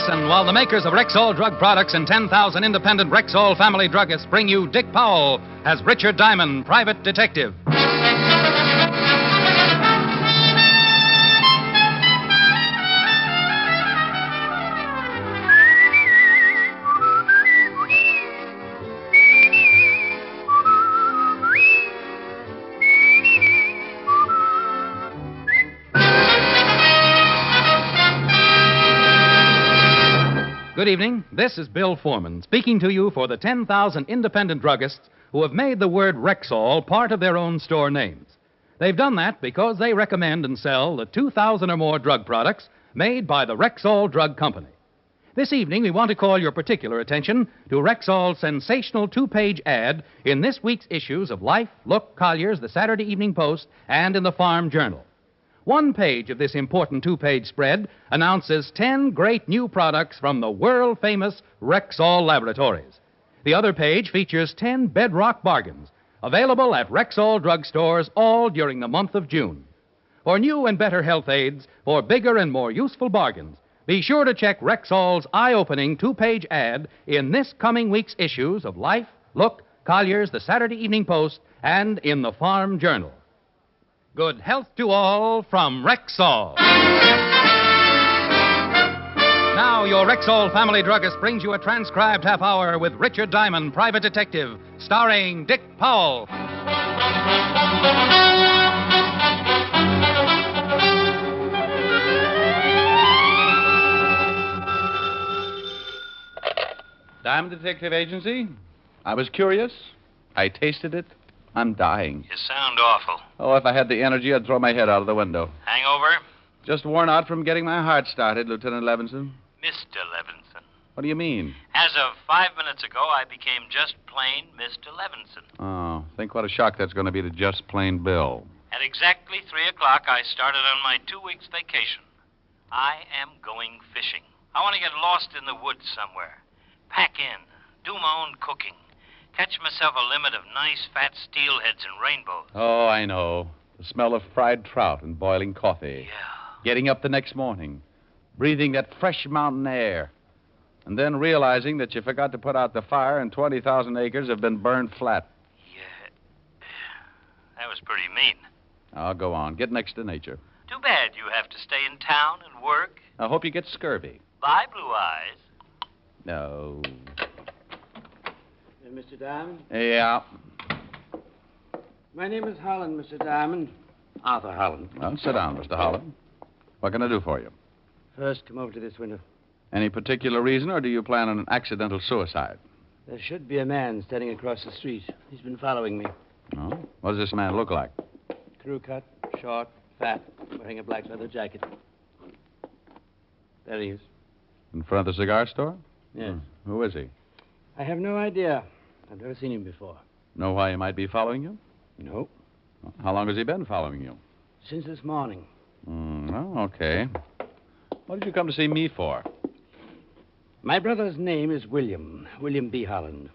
listen while the makers of Rexall drug products and 10,000 independent Rexall family druggists bring you Dick Powell as Richard Diamond, private detective. Good evening. This is Bill Foreman speaking to you for the 10,000 independent druggists who have made the word Rexall part of their own store names. They've done that because they recommend and sell the 2,000 or more drug products made by the Rexall Drug Company. This evening, we want to call your particular attention to Rexall's sensational two-page ad in this week's issues of Life, Look, Collier's, the Saturday Evening Post, and in the Farm Journal. One page of this important two-page spread announces 10 great new products from the world-famous Rexall Laboratories. The other page features 10 bedrock bargains available at Rexall drugstores all during the month of June. For new and better health aids, for bigger and more useful bargains, be sure to check Rexall's eye-opening two-page ad in this coming week's issues of Life, Look, Collier's, the Saturday Evening Post, and in the Farm Journal. Good health to all from Rexall. Now, your Rexall family druggist brings you a transcribed half hour with Richard Diamond, private detective, starring Dick Powell. Diamond Detective Agency? I was curious. I tasted it. I'm dying. You sound awful. Oh, if I had the energy, I'd throw my head out of the window. Hangover? Just worn out from getting my heart started, Lieutenant Levinson. Mr. Levinson. What do you mean? As of 5 minutes ago, I became just plain Mr. Levinson. Oh, think what a shock that's going to be to just plain Bill. At exactly 3 o'clock, I started on my 2 weeks vacation. I am going fishing. I want to get lost in the woods somewhere. Pack in. Do my own cooking. Catch myself a limit of nice fat steelheads and rainbows. Oh, I know. The smell of fried trout and boiling coffee. Yeah. Getting up the next morning. Breathing that fresh mountain air. And then realizing that you forgot to put out the fire and 20,000 acres have been burned flat. Yeah. That was pretty mean. I'll go on. Get next to nature. Too bad you have to stay in town and work. I hope you get scurvy. Bye, Blue Eyes. No. Mr. Diamond? Yeah. My name is Holland, Mr. Diamond. Arthur Holland. Well, sit down, Mr. Holland. What can I do for you? First, come over to this window. Any particular reason, or do you plan on an accidental suicide? There should be a man standing across the street. He's been following me. Oh? What does this man look like? Crew cut, short, fat, wearing a black leather jacket. There he is. In front of the cigar store? Yes. Who is he? I have no idea. I've never seen him before. Know why he might be following you? No. How long has he been following you? Since this morning. Oh, okay. What did you come to see me for? My brother's name is William B. Holland.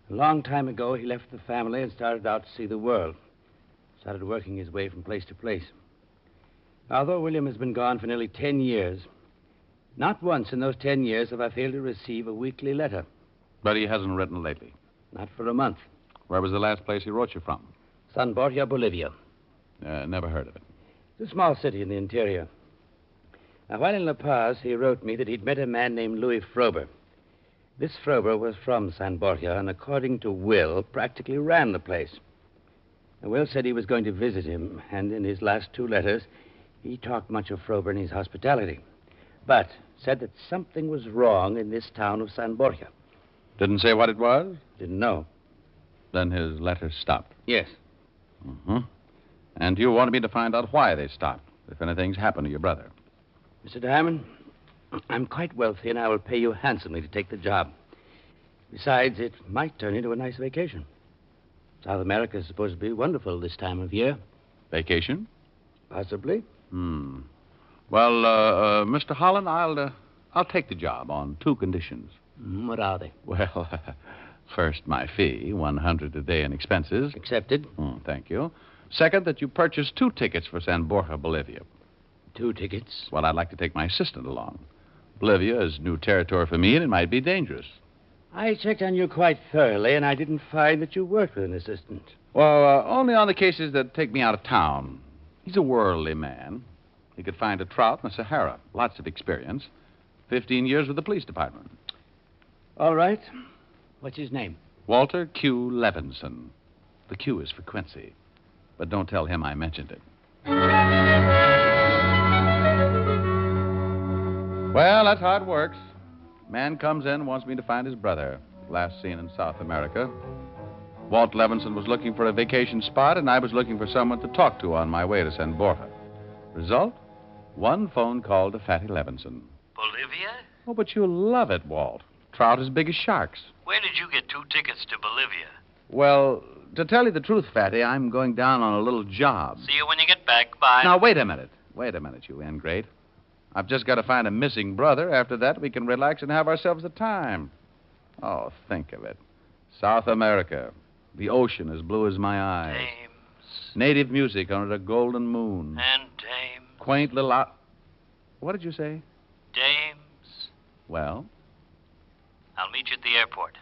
A long time ago, he left the family and started out to see the world. Started working his way from place to place. Although William has been gone for nearly 10 years, not once in those 10 years have I failed to receive a weekly letter. But he hasn't written lately. Not for a month. Where was the last place he wrote you from? San Borja, Bolivia. Never heard of it. It's a small city in the interior. Now, while in La Paz, he wrote me that he'd met a man named Louis Frober. This Frober was from San Borja and, according to Will, practically ran the place. Now, Will said he was going to visit him, and in his last 2 letters, he talked much of Frober and his hospitality, but said that something was wrong in this town of San Borja. Didn't say what it was? Didn't know. Then his letters stopped. Yes. Mm-hmm. And you wanted me to find out why they stopped, if anything's happened to your brother. Mr. Diamond, I'm quite wealthy, and I will pay you handsomely to take the job. Besides, it might turn into a nice vacation. South America is supposed to be wonderful this time of year. Vacation? Possibly. Well, Mr. Holland, I'll take the job on 2 conditions. What are they? Well, first, my fee, $100 a day in expenses. Accepted. Thank you. Second, that you purchase 2 tickets for San Borja, Bolivia. 2 tickets? Well, I'd like to take my assistant along. Bolivia is new territory for me, and it might be dangerous. I checked on you quite thoroughly, and I didn't find that you worked with an assistant. Well, only on the cases that take me out of town. He's a worldly man. He could find a trout in the Sahara. Lots of experience. 15 years with the police department. All right. What's his name? Walter Q. Levinson. The Q is for Quincy. But don't tell him I mentioned it. Well, that's how it works. Man comes in, wants me to find his brother. Last seen in South America. Walt Levinson was looking for a vacation spot, and I was looking for someone to talk to on my way to San Borja. Result? One phone call to Fatty Levinson. Bolivia? Oh, but you'll love it, Walt. Trout as big as sharks. Where did you get 2 tickets to Bolivia? Well, to tell you the truth, Fatty, I'm going down on a little job. See you when you get back. Bye. Now, wait a minute. Wait a minute, you ingrate. I've just got to find a missing brother. After that, we can relax and have ourselves a time. Oh, think of it. South America. The ocean as blue as my eyes. Dames. Native music under a golden moon. And dames. Quaint little out... What did you say? Dames. Well? I'll meet you at the airport.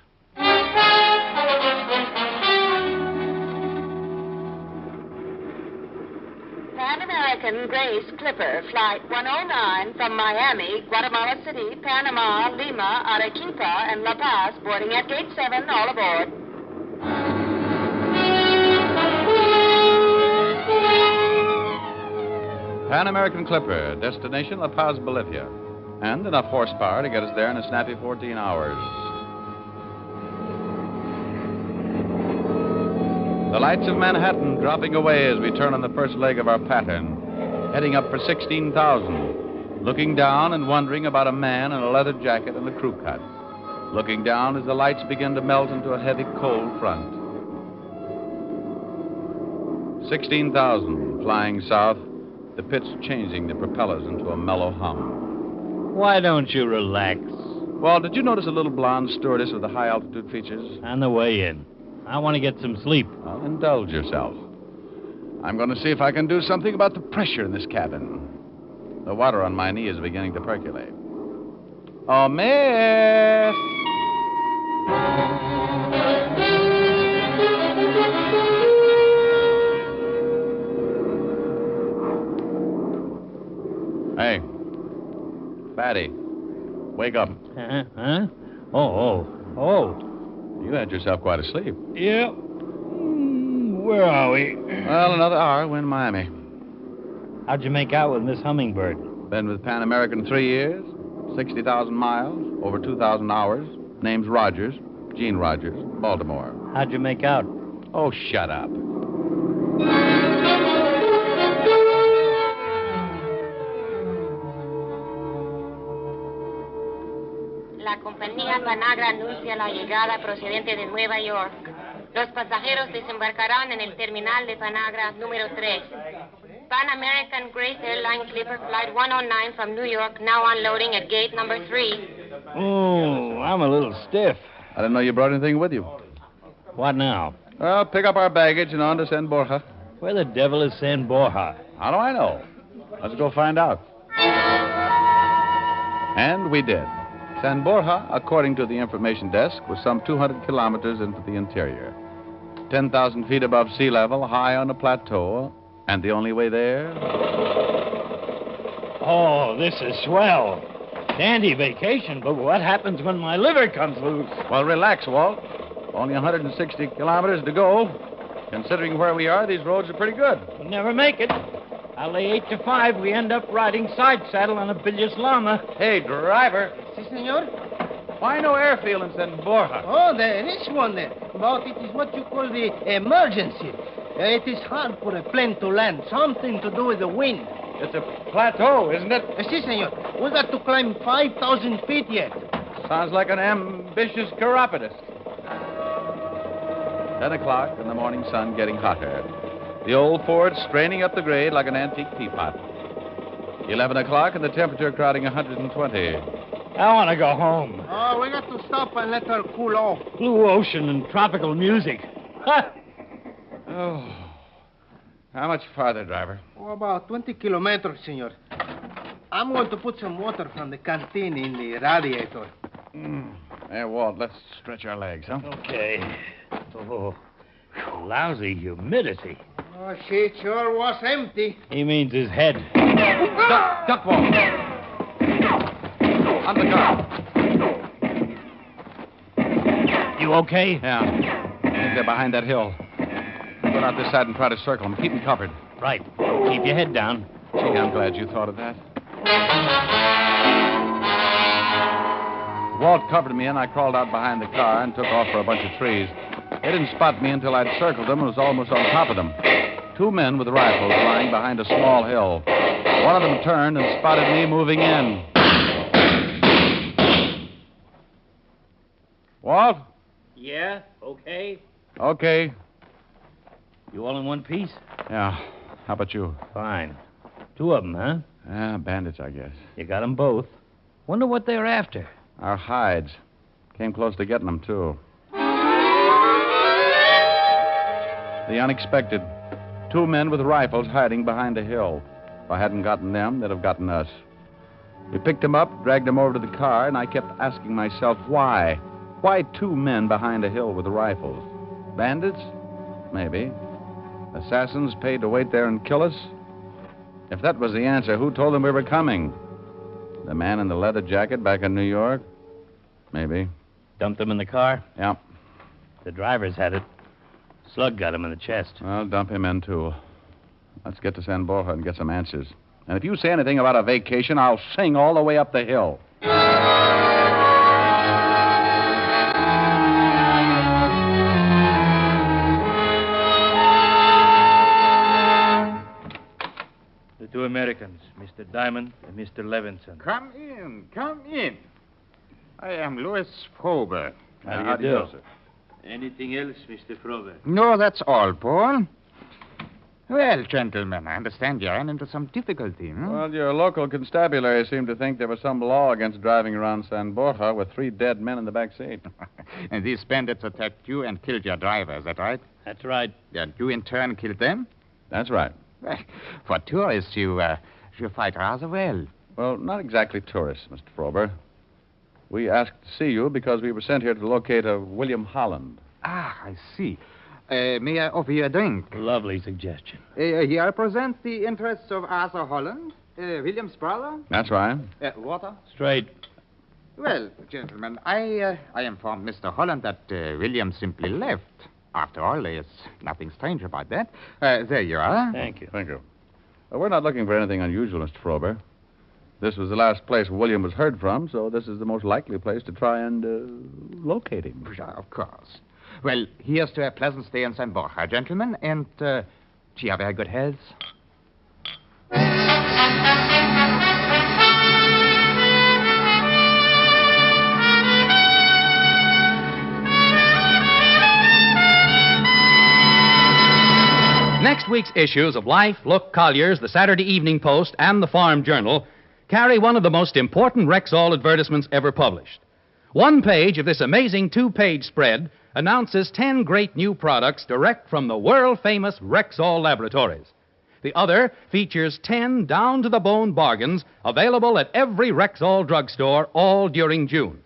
Pan American Grace Clipper, Flight 109 from Miami, Guatemala City, Panama, Lima, Arequipa, and La Paz, boarding at Gate 7, all aboard. Pan American Clipper, destination La Paz, Bolivia. And enough horsepower to get us there in a snappy 14 hours. The lights of Manhattan dropping away as we turn on the first leg of our pattern, heading up for 16,000, looking down and wondering about a man in a leather jacket and a crew cut, looking down as the lights begin to melt into a heavy cold front. 16,000, flying south, the pitch changing the propellers into a mellow hum. Why don't you relax? Well, did you notice a little blonde stewardess with the high-altitude features? On the way in. I want to get some sleep. Well, indulge yourself. I'm going to see if I can do something about the pressure in this cabin. The water on my knee is beginning to percolate. Oh, miss! Hey, Fatty, wake up. Huh? Oh. You had yourself quite asleep. Yep. Where are we? Well, another hour, we're in Miami. How'd you make out with Miss Hummingbird? Been with Pan American 3 years, 60,000 miles, over 2,000 hours. Name's Rogers, Gene Rogers, Baltimore. How'd you make out? Oh, shut up. La compañía Panagra anuncia la llegada procedente de Nueva York. Los pasajeros desembarcarán en el terminal de Panagra número 3. Pan American Grace Airline Clipper Flight 109 from New York, now unloading at gate number 3. Oh, I'm a little stiff. I didn't know you brought anything with you. What now? Well, pick up our baggage and on to San Borja. Where the devil is San Borja? How do I know? Let's go find out. And we did. San Borja, according to the information desk, was some 200 kilometers into the interior. 10,000 feet above sea level, high on a plateau. And the only way there? Oh, this is swell. Dandy vacation, but what happens when my liver comes loose? Well, relax, Walt. Only 160 kilometers to go. Considering where we are, these roads are pretty good. We'll never make it. I'll lay 8 to 5. We end up riding side saddle on a bilious llama. Hey, driver. Si, senor? Why no airfield in San Borja? Oh, there is one there. But it is what you call the emergency. It is hard for a plane to land. Something to do with the wind. It's a plateau, isn't it? Si, senor. We got to climb 5,000 feet yet. Sounds like an ambitious chiropodist. 10 o'clock and the morning sun getting hotter. The old Ford straining up the grade like an antique teapot. 11 o'clock and the temperature crowding 120. I want to go home. Oh, we got to stop and let her cool off. Blue ocean and tropical music. Ha! Oh. How much farther, driver? Oh, about 20 kilometers, senor. I'm going to put some water from the canteen in the radiator. Hey, Walt, let's stretch our legs, huh? Okay. Oh, lousy humidity. Oh, she sure was empty. He means his head. Duck, Walt. On the car. You okay? Yeah. I think they're behind that hill. Go out this side and try to circle them. Keep them covered. Right. Keep your head down. Gee, I'm glad you thought of that. Walt covered me, and I crawled out behind the car and took off for a bunch of trees. They didn't spot me until I'd circled them and was almost on top of them. 2 men with rifles lying behind a small hill. One of them turned and spotted me moving in. Walt? Yeah? Okay? Okay. You all in one piece? Yeah. How about you? Fine. 2 of them, huh? Bandits, I guess. You got them both. Wonder what they're after. Our hides. Came close to getting them, too. The unexpected. 2 men with rifles hiding behind a hill. If I hadn't gotten them, they'd have gotten us. We picked them up, dragged them over to the car, and I kept asking myself, why? Why 2 men behind a hill with rifles? Bandits? Maybe. Assassins paid to wait there and kill us? If that was the answer, who told them we were coming? The man in the leather jacket back in New York? Maybe. Dumped them in the car? Yeah. The driver's had it. Slug got him in the chest. I'll dump him in, too. Let's get to San Borja and get some answers. And if you say anything about a vacation, I'll sing all the way up the hill. The 2 Americans, Mr. Diamond and Mr. Levinson. Come in, come in. I am Louis Frober. How do you do? Sir? Anything else, Mr. Frober? No, that's all, Paul. Well, gentlemen, I understand you ran into some difficulty, hmm? Well, your local constabulary seemed to think there was some law against driving around San Borja with 3 dead men in the back seat. And these bandits attacked you and killed your driver, is that right? That's right. And you, in turn, killed them? That's right. Well, for tourists, you fight rather well. Well, not exactly tourists, Mr. Frober. We asked to see you because we were sent here to locate a William Holland. Ah, I see. May I offer you a drink? Lovely suggestion. He represents the interests of Arthur Holland, William's brother. That's right. Water? Straight. Well, gentlemen, I informed Mr. Holland that William simply left. After all, there's nothing strange about that. There you are. Thank you. Thank you. We're not looking for anything unusual, Mr. Frober. This was the last place William was heard from, so this is the most likely place to try and locate him. Sure, of course. Well, here's to a pleasant stay in San Borja, gentlemen, and to your very good health. Next week's issues of Life, Look, Collier's, the Saturday Evening Post, and the Farm Journal carry one of the most important Rexall advertisements ever published. One page of this amazing 2-page spread announces 10 great new products direct from the world-famous Rexall laboratories. The other features 10 down-to-the-bone bargains available at every Rexall drugstore all during June.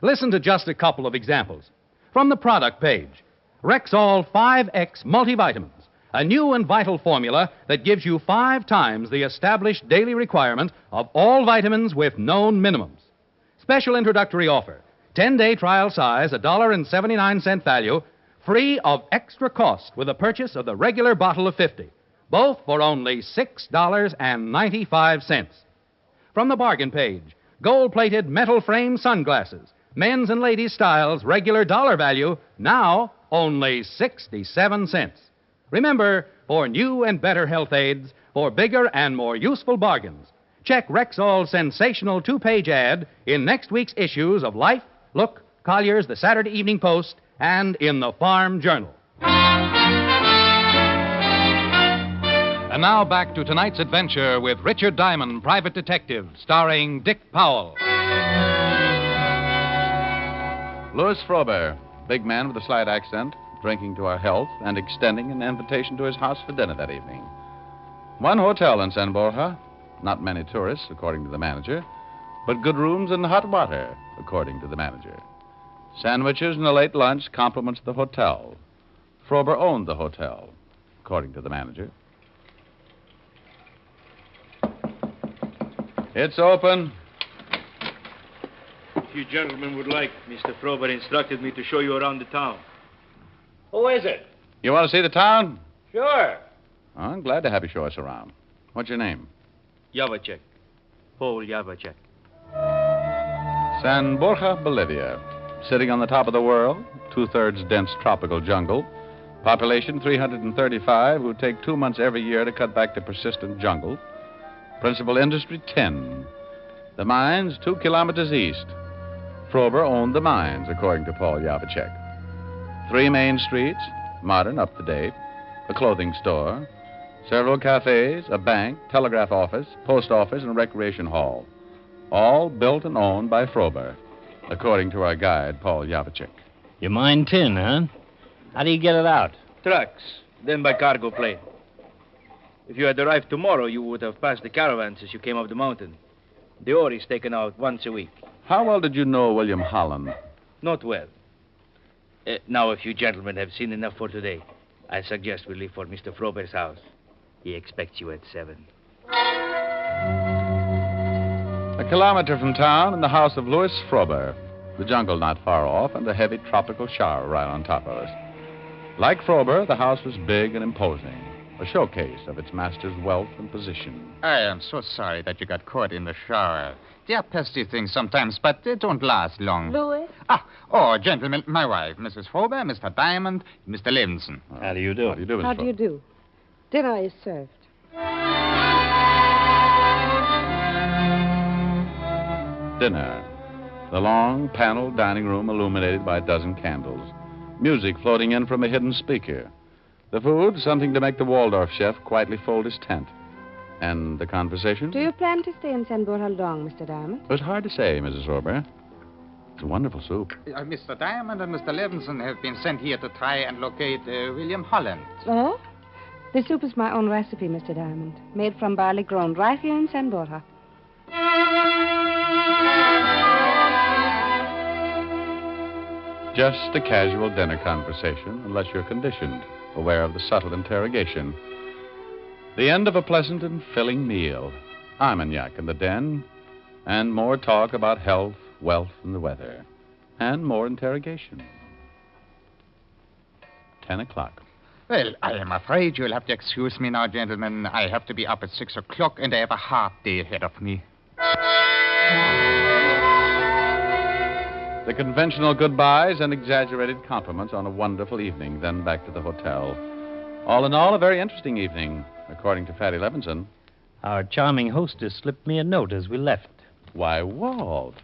Listen to just a couple of examples. From the product page, Rexall 5X Multivitamins, a new and vital formula that gives you 5 times the established daily requirement of all vitamins with known minimums. Special introductory offer, 10-day trial size, $1.79 value, free of extra cost with a purchase of the regular bottle of 50, both for only $6.95. From the bargain page, gold-plated metal frame sunglasses, men's and ladies' styles, regular dollar value, now only 67 cents. Remember, for new and better health aids, for bigger and more useful bargains, check Rexall's sensational 2-page ad in next week's issues of Life, Look, Collier's, the Saturday Evening Post, and in the Farm Journal. And now back to tonight's adventure with Richard Diamond, Private Detective, starring Dick Powell. Louis Frober, big man with a slight accent, drinking to our health and extending an invitation to his house for dinner that evening. One hotel in San Borja, not many tourists, according to the manager, but good rooms and hot water, according to the manager. Sandwiches and a late lunch compliments the hotel. Frober owned the hotel, according to the manager. It's open. If you gentlemen would like, Mr. Frober instructed me to show you around the town. Who is it? You want to see the town? Sure. I'm glad to have you show us around. What's your name? Javacek. Paul Javacek. San Borja, Bolivia. Sitting on the top of the world, 2/3 dense tropical jungle. Population 335 who take 2 months every year to cut back the persistent jungle. Principal industry, tin. The mines, 2 kilometers east. Frober owned the mines, according to Paul Javacek. 3 main streets, modern, up to date. A clothing store. Several cafes, a bank, telegraph office, post office, and recreation hall. All built and owned by Frober, according to our guide, Paul Javacek. You mine tin, huh? How do you get it out? Trucks, then by cargo plane. If you had arrived tomorrow, you would have passed the caravans as you came up the mountain. The ore is taken out once a week. How well did you know William Holland? Not well. Now, if you gentlemen have seen enough for today, I suggest we leave for Mr. Frober's house. He expects you at 7. A kilometer from town in the house of Louis Frober. The jungle not far off and a heavy tropical shower right on top of us. Like Frober, the house was big and imposing, a showcase of its master's wealth and position. I am so sorry that you got caught in the shower. They are pesky things sometimes, but they don't last long. Louis? Gentlemen, my wife, Mrs. Frober, Mr. Diamond, Mr. Levinson. How do you do? How do you do, Mr. How do you do? Dinner is served. Dinner. The long, paneled dining room illuminated by a dozen candles. Music floating in from a hidden speaker. The food, something to make the Waldorf chef quietly fold his tent. And the conversation? Do you plan to stay in San Borja long, Mr. Diamond? It was hard to say, Mrs. Frober. It's a wonderful soup. Mr. Diamond and Mr. Levinson have been sent here to try and locate William Holland. Oh? The soup is my own recipe, Mr. Diamond. Made from barley grown right here in San Borja. Just a casual dinner conversation, unless you're conditioned, aware of the subtle interrogation. The end of a pleasant and filling meal. Armagnac in the den, and more talk about health, wealth, and the weather. And more interrogation. 10 o'clock. Well, I am afraid you'll have to excuse me now, gentlemen. I have to be up at 6 o'clock, and I have a hard day ahead of me. The conventional goodbyes and exaggerated compliments on a wonderful evening, then back to the hotel. All in all, a very interesting evening, according to Fatty Levinson. Our charming hostess slipped me a note as we left. Why, Walt.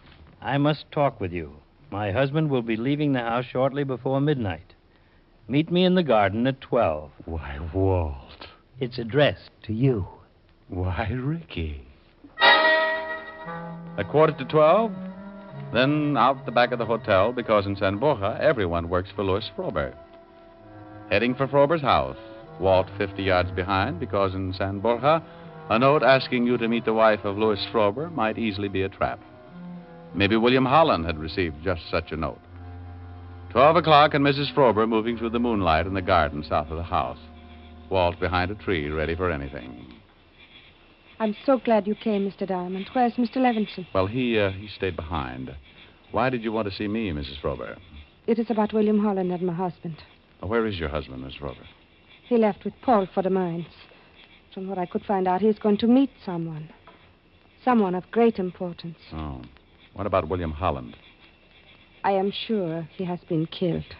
I must talk with you. My husband will be leaving the house shortly before midnight. Meet me in the garden at 12. Why, Walt. It's addressed to you. Why, Ricky. A quarter to 12, then out the back of the hotel, because in San Borja, everyone works for Louis Frober. Heading for Frober's house, Walt 50 yards behind, because in San Borja, a note asking you to meet the wife of Louis Frober might easily be a trap. Maybe William Holland had received just such a note. 12 o'clock and Mrs. Frober moving through the moonlight in the garden south of the house. Walt behind a tree, ready for anything. I'm so glad you came, Mr. Diamond. Where's Mr. Levinson? Well, he stayed behind. Why did you want to see me, Mrs. Frober? It is about William Holland and my husband. Where is your husband, Miss Frober? He left with Paul for the mines. From what I could find out, he's going to meet someone. Someone of great importance. Oh. What about William Holland? I am sure he has been killed.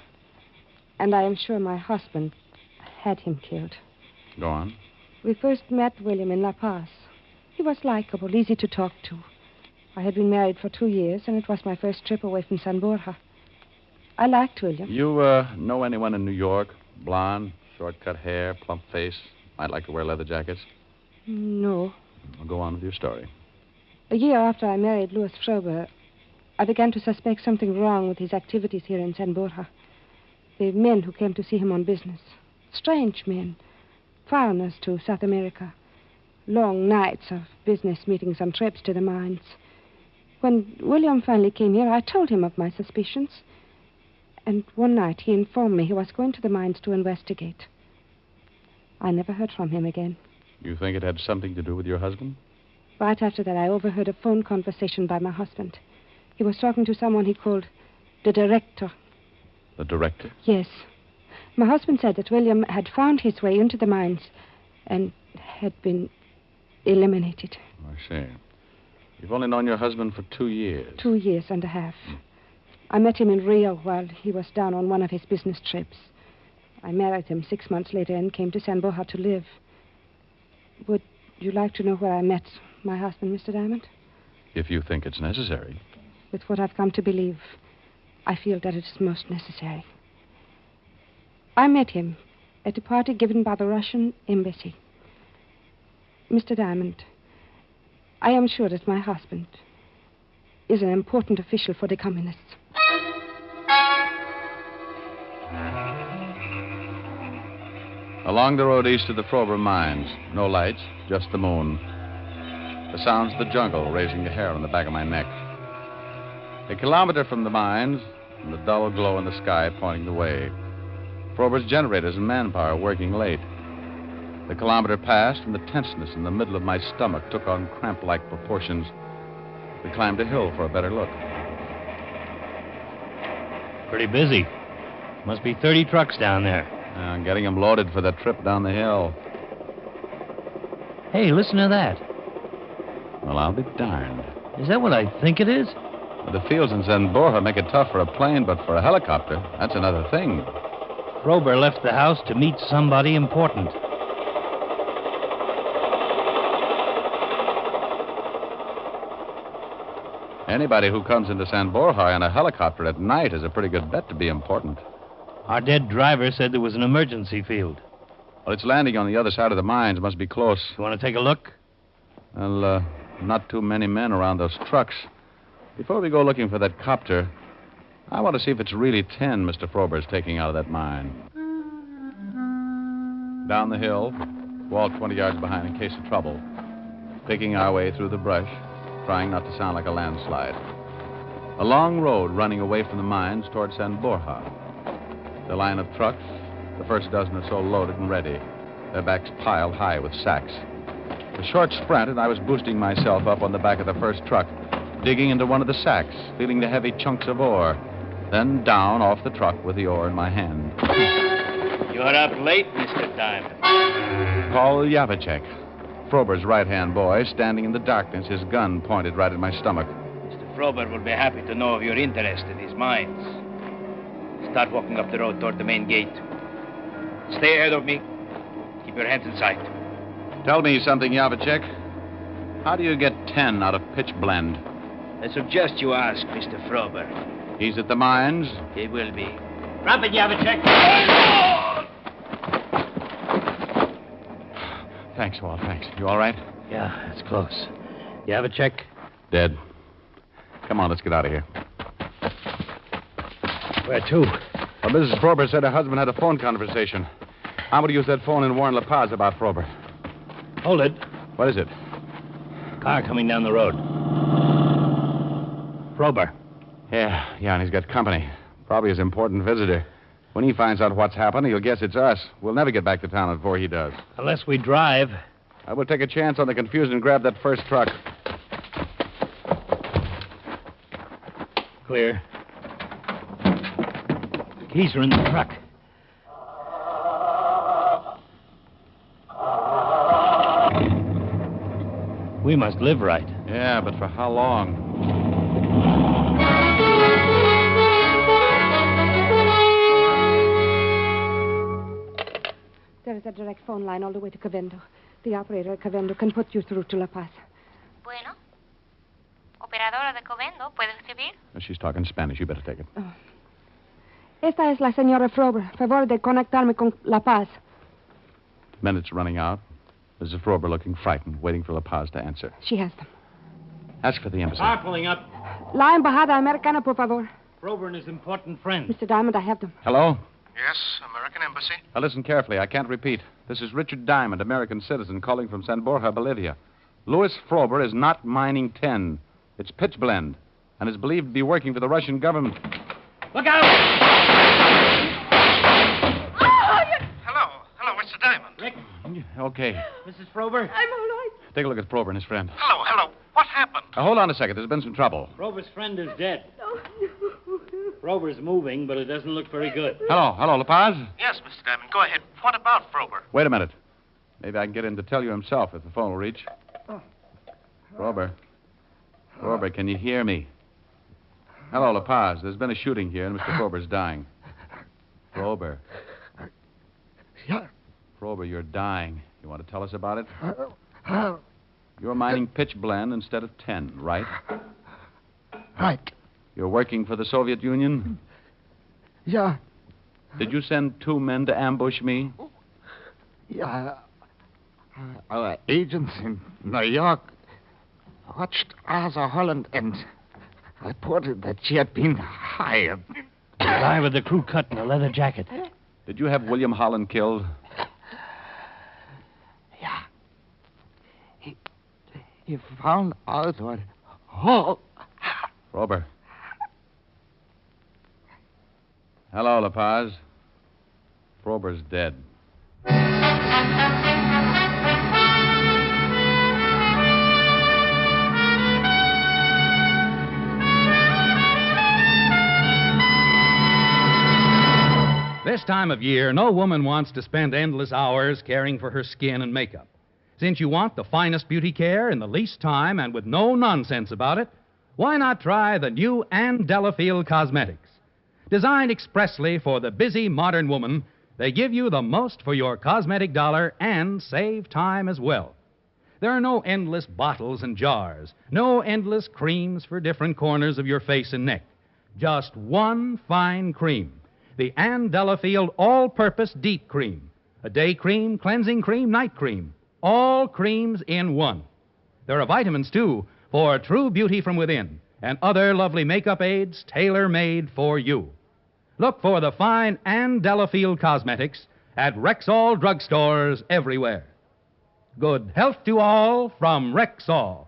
And I am sure my husband had him killed. Go on. We first met William in La Paz. He was likable, easy to talk to. I had been married for 2 years, and it was my first trip away from San Borja. I liked William. You know anyone in New York? Blonde, short-cut hair, plump face, might like to wear leather jackets? No. Well, go on with your story. A year after I married Louis Frober, I began to suspect something wrong with his activities here in San Borja. The men who came to see him on business. Strange men. Foreigners to South America. long nights of business meetings and trips to the mines. When William finally came here, I told him of my suspicions. And one night he informed me he was going to the mines to investigate. I never heard from him again. You think it had something to do with your husband? Right after that, I overheard a phone conversation by my husband. He was talking to someone he called the director. The director? Yes. My husband said that William had found his way into the mines and had been eliminated. I see. You've only known your husband for 2 years. 2 years and a half. I met him in Rio while he was down on one of his business trips. I married him 6 months later and came to San Borja to live. Would you like to know where I met my husband, Mr. Diamond? If you think it's necessary. With what I've come to believe, I feel that it is most necessary. I met him at a party given by the Russian embassy. Mr. Diamond, I am sure that my husband is an important official for the communists. Along the road east of the Frober mines, no lights, just the moon. The sounds of the jungle raising the hair on the back of my neck. A kilometer from the mines, and the dull glow in the sky pointing the way. Frober's generators and manpower working late. The kilometer passed, and the tenseness in the middle of my stomach took on cramp-like proportions. We climbed a hill for a better look. Pretty busy. Must be 30 trucks down there. I'm getting them loaded for the trip down the hill. Hey, listen to that. Well, I'll be darned. Is that what I think it is? The fields in San Borja make it tough for a plane, but for a helicopter, that's another thing. Frober left the house to meet somebody important. Anybody who comes into San Borja in a helicopter at night is a pretty good bet to be important. Our dead driver said there was an emergency field. Well, it's landing on the other side of the mines. Must be close. You want to take a look? Well, not too many men around those trucks. Before we go looking for that copter, I want to see if it's really 10 Mr. Frober's taking out of that mine. Down the hill, Walt 20 yards behind in case of trouble. Picking our way through the brush, trying not to sound like a landslide. A long road running away from the mines toward San Borja. The line of trucks, the first dozen or so loaded and ready, their backs piled high with sacks. A short sprint, and I was boosting myself up on the back of the first truck, digging into one of the sacks, feeling the heavy chunks of ore, then down off the truck with the ore in my hand. You're up late, Mr. Diamond. Paul Yavicek, Frober's right-hand boy, standing in the darkness, his gun pointed right at my stomach. Mr. Frober will be happy to know of your interest in these mines. Start walking up the road toward the main gate. Stay ahead of me. Keep your hands in sight. Tell me something, Yavicek. How do you get 10 out of pitch blend? I suggest you ask Mr. Frober. He's at the mines? He will be. Drop it, Yavicek. Thanks, Walt, thanks. You all right? Yeah, it's close. Yavicek? Dead. Come on, let's get out of here. Where to? Well, Mrs. Frober said her husband had a phone conversation. I'm going to use that phone and warn La Paz about Frober. Hold it. What is it? Car coming down the road. Frober. Yeah, and he's got company. Probably his important visitor. When he finds out what's happened, he'll guess it's us. We'll never get back to town before he does. Unless we drive. I will take a chance on the confusion and grab that first truck. Clear. Keys are in the truck. We must live right. Yeah, but for how long? There is a direct phone line all the way to Cavendo. The operator at Cavendo can put you through to La Paz. Bueno. Operadora de Covendo, ¿puede escribir? She's talking Spanish. You better take it. Oh. Esta es la señora Frober. Favor de conectarme con La Paz. Minutes running out. Mrs. Frober looking frightened, waiting for La Paz to answer. She has them. Ask for the embassy. Car pulling up. La Embajada Americana, por favor. Frober and his important friend. Mr. Diamond, I have them. Hello? Yes, American Embassy. Now listen carefully. I can't repeat. This is Richard Diamond, American citizen, calling from San Borja, Bolivia. Louis Frober is not mining tin. It's pitch blende, and is believed to be working for the Russian government. Look out! Hello, Mr. Diamond. Rick, Okay. Mrs. Frober. I'm all right. Take a look at Frober and his friend. Hello. What happened? Now, hold on a second. There's been some trouble. Frober's friend is dead. Frober's moving, but it doesn't look very good. Hello, La Paz? Yes, Mr. Diamond, go ahead. What about Frober? Wait a minute. Maybe I can get him to tell you himself if the phone will reach. Frober, can you hear me? Hello, La Paz. There's been a shooting here, and Mr. Frober's dying. Frober. Yeah. Frober, you're dying. You want to tell us about it? You're mining pitch blende instead of tin, right? Right. You're working for the Soviet Union? Yeah. Did you send 2 men to ambush me? Yeah. Our agents in New York watched Asa Holland and reported that she had been hired. The guy with the crew cut and a leather jacket. Did you have William Holland killed? Yeah. He found out what... Oh. Frober. Hello, La Paz. Frober's dead. This time of year, no woman wants to spend endless hours caring for her skin and makeup. Since you want the finest beauty care in the least time and with no nonsense about it, why not try the new Ann Delafield Cosmetics? Designed expressly for the busy modern woman, they give you the most for your cosmetic dollar and save time as well. There are no endless bottles and jars, no endless creams for different corners of your face and neck. Just one fine cream, the Ann Delafield All-Purpose Deep Cream. A day cream, cleansing cream, night cream. All creams in one. There are vitamins, too, for true beauty from within, and other lovely makeup aids tailor-made for you. Look for the fine Ann Delafield Cosmetics at Rexall drugstores everywhere. Good health to all from Rexall.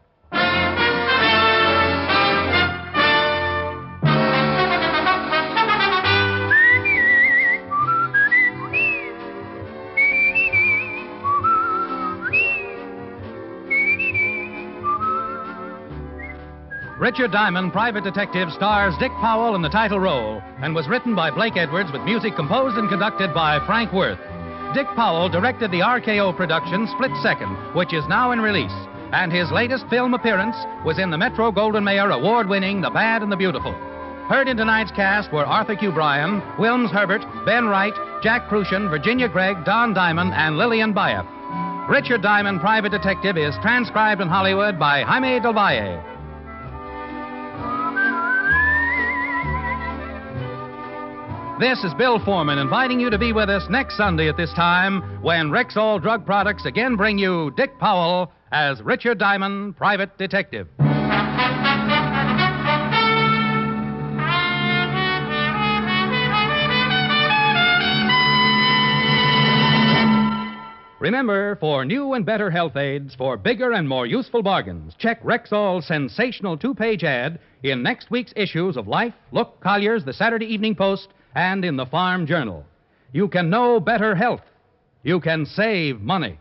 Richard Diamond, Private Detective, stars Dick Powell in the title role and was written by Blake Edwards with music composed and conducted by Frank Worth. Dick Powell directed the RKO production Split Second, which is now in release, and his latest film appearance was in the Metro Goldwyn Mayer award-winning The Bad and the Beautiful. Heard in tonight's cast were Arthur Q. Bryan, Wilms Herbert, Ben Wright, Jack Crucian, Virginia Gregg, Don Diamond, and Lillian Bayef. Richard Diamond, Private Detective, is transcribed in Hollywood by Jaime Del Valle. This is Bill Foreman inviting you to be with us next Sunday at this time when Rexall Drug Products again bring you Dick Powell as Richard Diamond, Private Detective. Remember, for new and better health aids, for bigger and more useful bargains, check Rexall's sensational 2-page ad in next week's issues of Life, Look, Collier's, the Saturday Evening Post, and in the Farm Journal. You can know better health. You can save money.